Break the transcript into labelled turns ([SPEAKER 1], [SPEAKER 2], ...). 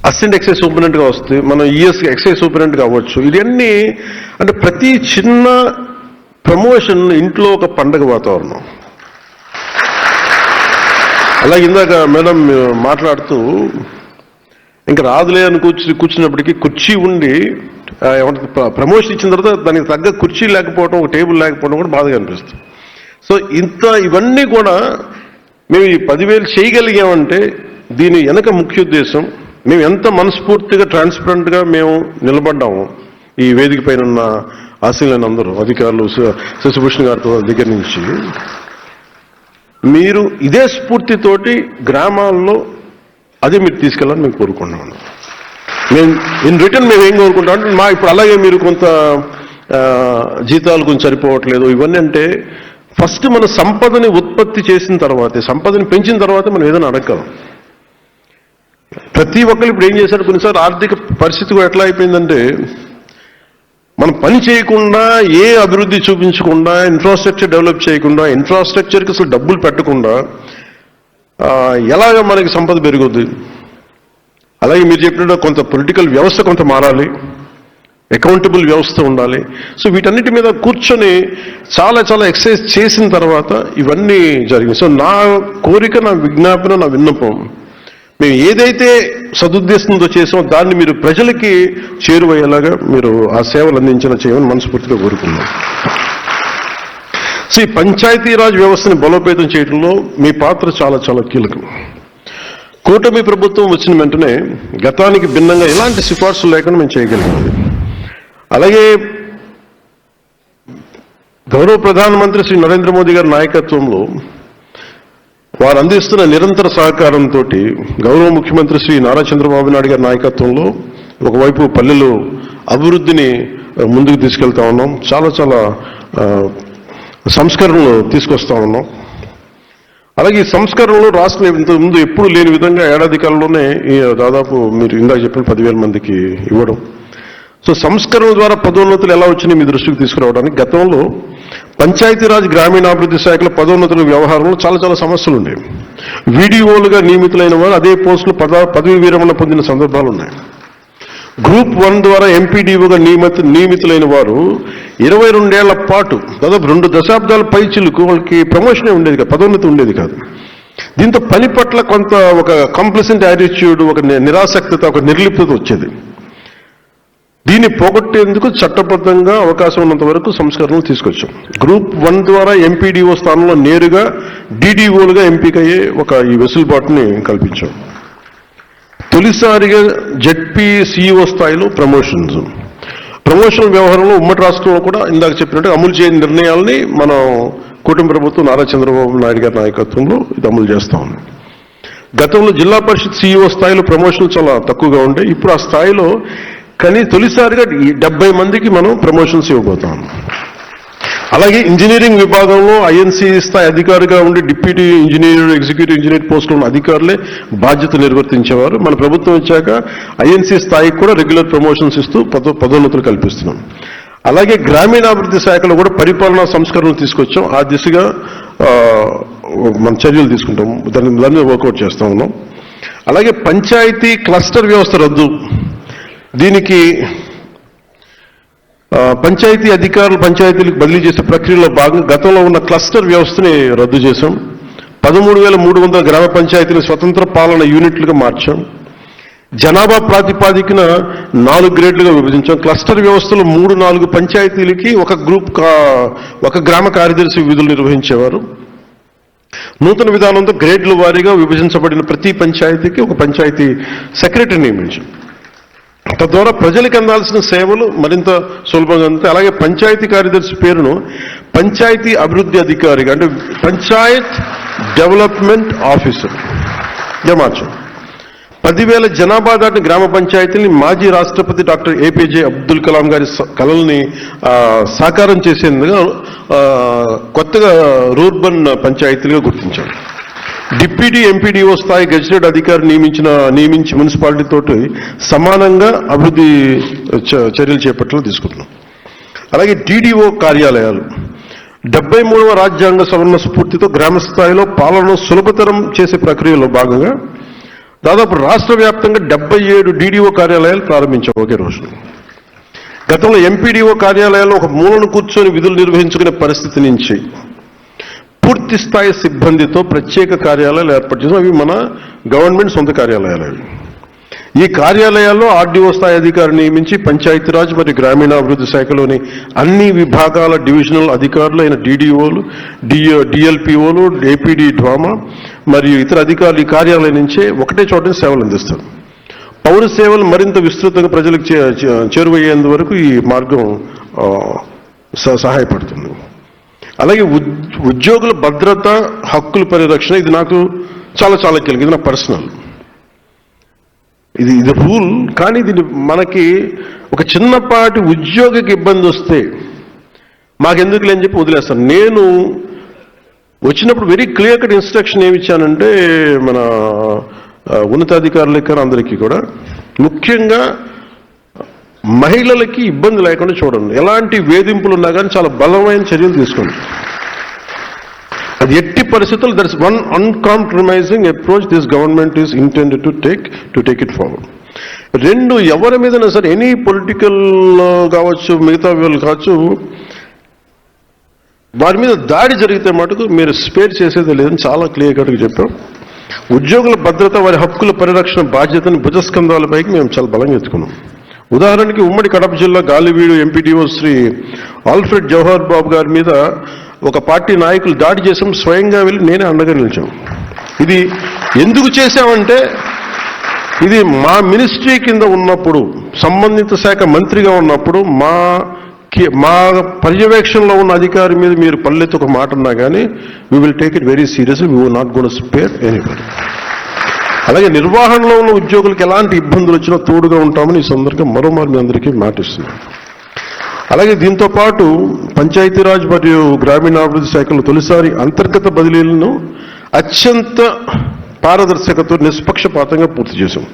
[SPEAKER 1] Assistant excise సూపరింటెండెంట్గా వస్తే మనం ES excise superintendent కావచ్చు. ఇవన్నీ అంటే ప్రతి చిన్న ప్రమోషన్ ఇంట్లో ఒక పండగ వాతావరణం. అలాగే ఇందాక మేడం మాట్లాడుతూ ఇంకా రాదులే అని కూర్చున్నప్పటికీ కుర్చీ ఉండి ప్రమోషన్ ఇచ్చిన తర్వాత దానికి తగ్గ కుర్చీ లేకపోవడం, ఒక టేబుల్ లేకపోవడం కూడా బాధగా అనిపిస్తుంది. సో ఇవన్నీ కూడా మేము ఈ 10,000 చేయగలిగామంటే దీని వెనక ముఖ్య ఉద్దేశం మేము ఎంత మనస్ఫూర్తిగా ట్రాన్స్పరెంట్గా మేము నిలబడ్డాము. ఈ వేదిక పైన ఉన్న ఆశీలైన అందరూ అధికారులు, శశిభూషణ్ గారితో దగ్గర నుంచి మీరు ఇదే స్ఫూర్తితోటి గ్రామాల్లో అదే మీరు తీసుకెళ్ళాలని మేము కోరుకుంటున్నాను. మేము ఇన్ రిటర్న్ మేము ఏం కోరుకుంటాం అంటే ఇప్పుడు అలాగే మీరు కొంత జీతాలు కొంచెం సరిపోవట్లేదు ఇవన్నీ అంటే ఫస్ట్ మన సంపదని ఉత్పత్తి చేసిన తర్వాతే, సంపదని పెంచిన తర్వాత మనం ఏదైనా అడగలం. ప్రతి ఒక్కరు ఇప్పుడు ఏం చేశారు, కొన్నిసార్లు ఆర్థిక పరిస్థితి కూడా ఎట్లా అయిపోయిందంటే మనం పని చేయకుండా, ఏ అభివృద్ధి చూపించకుండా, ఇన్ఫ్రాస్ట్రక్చర్ డెవలప్ చేయకుండా, ఇన్ఫ్రాస్ట్రక్చర్కి అసలు డబ్బులు పెట్టకుండా ఎలాగ మనకి సంపద పెరుగుద్ది. అలాగే మీరు చెప్పినట్టు కొంత పొలిటికల్ వ్యవస్థ కొంత మారాలి, అకౌంటబుల్ వ్యవస్థ ఉండాలి. సో వీటన్నిటి మీద కూర్చొని చాలా ఎక్సర్సైజ్ చేసిన తర్వాత ఇవన్నీ జరిగింది. సో నా కోరిక, నా విజ్ఞాపన, నా విన్నపం మేము ఏదైతే సదుద్దేశంతో చేసామో దాన్ని మీరు ప్రజలకి చేరువయ్యేలాగా మీరు ఆ సేవలు చేయమని మనస్ఫూర్తిగా కోరుకున్నాం. సో ఈ పంచాయతీరాజ్ వ్యవస్థని బలోపేతం చేయడంలో మీ పాత్ర చాలా కీలకం. కూటమి ప్రభుత్వం వచ్చిన వెంటనే గతానికి భిన్నంగా ఎలాంటి సిఫార్సులు లేకుండా మేము చేయగలిగాం. అలాగే గౌరవ ప్రధానమంత్రి శ్రీ నరేంద్ర మోదీ గారి నాయకత్వంలో వారు అందిస్తున్న నిరంతర సహకారంతో గౌరవ ముఖ్యమంత్రి శ్రీ నారా చంద్రబాబు నాయుడు గారి నాయకత్వంలో ఒకవైపు పల్లెలు అభివృద్ధిని ముందుకు తీసుకెళ్తా ఉన్నాం. చాలా సంస్కరణలు తీసుకొస్తా ఉన్నాం. అలాగే ఈ సంస్కరణలు రాష్ట్రం ఇంతకుముందు ఎప్పుడు లేని విధంగా ఏడాది కాలంలోనే దాదాపు మీరు ఇందాక చెప్పిన 10,000 మందికి ఇవ్వడం. సో సంస్కరణల ద్వారా పదోన్నతులు ఎలా వచ్చినాయి మీ దృష్టికి తీసుకురావడానికి గతంలో పంచాయతీరాజ్ గ్రామీణాభివృద్ధి శాఖల పదోన్నతుల వ్యవహారంలో చాలా సమస్యలు ఉండేవి. వీడిఓలుగా నియమితులైన వారు అదే పోస్టులు పదవి విరమణ పొందిన సందర్భాలు ఉన్నాయి. గ్రూప్ 1 ద్వారా ఎంపీడీఓగా నియమితులైన వారు 22 ఏళ్ల పాటు దాదాపు 2 దశాబ్దాల పైచిలకు వాళ్ళకి ప్రమోషనే ఉండేది కాదు, పదోన్నతి ఉండేది కాదు. దీంతో పని పట్ల కొంత ఒక కంప్లసెంట్ యాటిట్యూడ్, ఒక నిరాసక్తత, ఒక నిర్లిప్తత వచ్చేది. దీన్ని పోగొట్టేందుకు చట్టబద్ధంగా అవకాశం ఉన్నంత వరకు సంస్కరణలు తీసుకొచ్చాం. గ్రూప్ 1 ద్వారా ఎంపీడీఓ స్థానంలో నేరుగా డీడీఓలుగా ఎంపికయ్యే ఈ వెసులుబాటుని కల్పించాం. తొలిసారిగా జెడ్పీ సిఇఓ స్థాయిలో ప్రమోషన్ వ్యవహారంలో ఉమ్మడి రాష్ట్రంలో కూడా ఇందాక చెప్పినట్టు అమలు చేయని నిర్ణయాలని మనం కూటమి ప్రభుత్వం నారా చంద్రబాబు నాయుడు గారి నాయకత్వంలో ఇది అమలు చేస్తా ఉంది. గతంలో జిల్లా పరిషత్ సిఇఓ స్థాయిలో ప్రమోషన్లు చాలా తక్కువగా ఉండే. ఇప్పుడు ఆ స్థాయిలో తొలిసారిగా 70 మందికి మనం ప్రమోషన్స్ ఇవ్వబోతాం. అలాగే ఇంజనీరింగ్ విభాగంలో ఐఎన్సీ స్థాయి అధికారిగా ఉండి డిప్యూటీ ఇంజనీర్, ఎగ్జిక్యూటివ్ ఇంజనీర్ పోస్టులో ఉన్న అధికారులే బాధ్యత నిర్వర్తించేవారు. మన ప్రభుత్వం వచ్చాక ఐఎన్సీ స్థాయికి కూడా రెగ్యులర్ ప్రమోషన్స్ ఇస్తూ పదోన్నతులు కల్పిస్తున్నాం. అలాగే గ్రామీణాభివృద్ధి శాఖలో కూడా పరిపాలనా సంస్కరణలు తీసుకొచ్చాం. ఆ దిశగా మన చర్యలు తీసుకుంటాం, దాన్ని వర్కౌట్ చేస్తా ఉన్నాం. అలాగే పంచాయతీ క్లస్టర్ వ్యవస్థ రద్దు, దీనికి పంచాయతీ అధికారులు పంచాయతీలకు బదిలీ చేసే ప్రక్రియలో భాగంగా గతంలో ఉన్న క్లస్టర్ వ్యవస్థని రద్దు చేశాం. 13,300 గ్రామ పంచాయతీలు స్వతంత్ర పాలన యూనిట్లుగా మార్చాం. జనాభా ప్రాతిపాదికన 4 గ్రేడ్లుగా విభజించాం. క్లస్టర్ వ్యవస్థలో 3-4 పంచాయతీలకి ఒక గ్రామ కార్యదర్శి విధులు నిర్వహించేవారు. నూతన విధానంతో గ్రేడ్ల వారీగా విభజించబడిన ప్రతి పంచాయతీకి ఒక పంచాయతీ సెక్రటరీ నియమించాం. తద్వారా ప్రజలకు అందాల్సిన సేవలు మరింత సులభంగా ఉంటాయి. అలాగే పంచాయతీ కార్యదర్శి పేరును పంచాయతీ అభివృద్ధి అధికారిగా అంటే పంచాయత్ డెవలప్మెంట్ ఆఫీసర్గా మార్చాం. 10,000 జనాభా దాటిన గ్రామ పంచాయతీని మాజీ రాష్ట్రపతి డాక్టర్ ఏపీజే అబ్దుల్ కలాం గారి కలల్ని సాకారం చేసేందుకు కొత్తగా రూర్బన్ పంచాయతీలుగా గుర్తించాం. డిప్యూటీ ఎంపీడీఓ స్థాయి గెజిటెడ్ అధికారి నియమించి మున్సిపాలిటీతో సమానంగా అభివృద్ధి చర్యలు చేపట్టేలా తీసుకుంటున్నాం. అలాగే డీడీఓ కార్యాలయాలు 73వ రాజ్యాంగ సవరణ స్ఫూర్తితో గ్రామ స్థాయిలో పాలనను సులభతరం చేసే ప్రక్రియలో భాగంగా దాదాపు రాష్ట్ర వ్యాప్తంగా 77 DDO కార్యాలయాలు ప్రారంభించాం ఒకే రోజు. గతంలో MPDO కార్యాలయాల్లో ఒక మూలను కూర్చొని విధులు నిర్వహించుకునే పరిస్థితి నుంచి పూర్తి స్థాయి సిబ్బందితో ప్రత్యేక కార్యాలయాలు ఏర్పాటు చేసాం. అవి మన గవర్నమెంట్ సొంత కార్యాలయాలు. ఈ కార్యాలయాల్లో RDO స్థాయి అధికారిని నియమించి పంచాయతీరాజ్ మరియు గ్రామీణాభివృద్ధి శాఖలోని అన్ని విభాగాల డివిజనల్ అధికారులు అయిన DDOలు, DLPOలు, APD డ్వామా మరియు ఇతర అధికారులు ఈ కార్యాలయం నుంచే ఒకటే చోట సేవలు అందిస్తారు. పౌర సేవలు మరింత విస్తృతంగా ప్రజలకు చేరువయ్యేందువరకు ఈ మార్గం సహాయపడుతుంది. అలాగే ఉద్యోగుల భద్రత, హక్కుల పరిరక్షణ, ఇది నాకు చాలా చాలా కీలకం. ఇది నా పర్సనల్, ఇది రూల్. కానీ ఇది మనకి ఒక చిన్నపాటి ఉద్యోగికి ఇబ్బంది వస్తే మాకెందుకు లేని చెప్పి వదిలేస్తాను. నేను వచ్చినప్పుడు వెరీ క్లియర్ కట్ ఇన్స్ట్రక్షన్ ఏమి ఇచ్చానంటే మన ఉన్నతాధికారులకి అందరికీ కూడా, ముఖ్యంగా మహిళలకి ఇబ్బంది లేకుండా చూడండి. ఎలాంటి వేధింపులు ఉన్నా కానీ చాలా బలమైన చర్యలు తీసుకోండి. అది ఎట్టి పరిస్థితుల్లో that is one uncompromising approach this government is intended to take it forward. రెండు, ఎవరి మీదైనా సరే ఎనీ పొలిటికల్ కావచ్చు, మిగతా వాళ్ళు కావచ్చు, వారి మీద దాడి జరిగితే మటుకు మీరు స్పేర్ చేసేది లేదని చాలా క్లియర్ కట్గా చెప్పాం. ఉద్యోగుల భద్రత, వారి హక్కుల పరిరక్షణ బాధ్యతను భుజస్కంధాలపైకి మేము చాలా బలంగా ఎత్తుకున్నాం. ఉదాహరణకి ఉమ్మడి కడప జిల్లా గాలివీడు MPDO శ్రీ ఆల్ఫ్రెడ్ జవహర్ బాబు గారి మీద ఒక పార్టీ నాయకులు దాడి చేసాం. స్వయంగా వెళ్ళి నేనే అండగా నిలిచాం. ఇది ఎందుకు చేశామంటే, ఇది మా మినిస్ట్రీ కింద ఉన్నప్పుడు, సంబంధిత శాఖ మంత్రిగా ఉన్నప్పుడు మా పర్యవేక్షణలో ఉన్న అధికారి మీద మీరు పల్లెత్తు ఒక మాట ఉన్నా కానీ we will take it very seriously. We will not gonna spare anybody. అలాగే నిర్వహణలో ఉన్న ఉద్యోగులకు ఎలాంటి ఇబ్బందులు వచ్చినా తోడుగా ఉంటామని ఈ సందర్భంగా మరోమారు మీ అందరికీ మాటిస్తున్నాం. అలాగే దీంతో పాటు పంచాయతీరాజ్ మరియు గ్రామీణాభివృద్ధి శాఖలో తొలిసారి అంతర్గత బదిలీలను అత్యంత పారదర్శకతో నిష్పక్షపాతంగా పూర్తి చేశాం.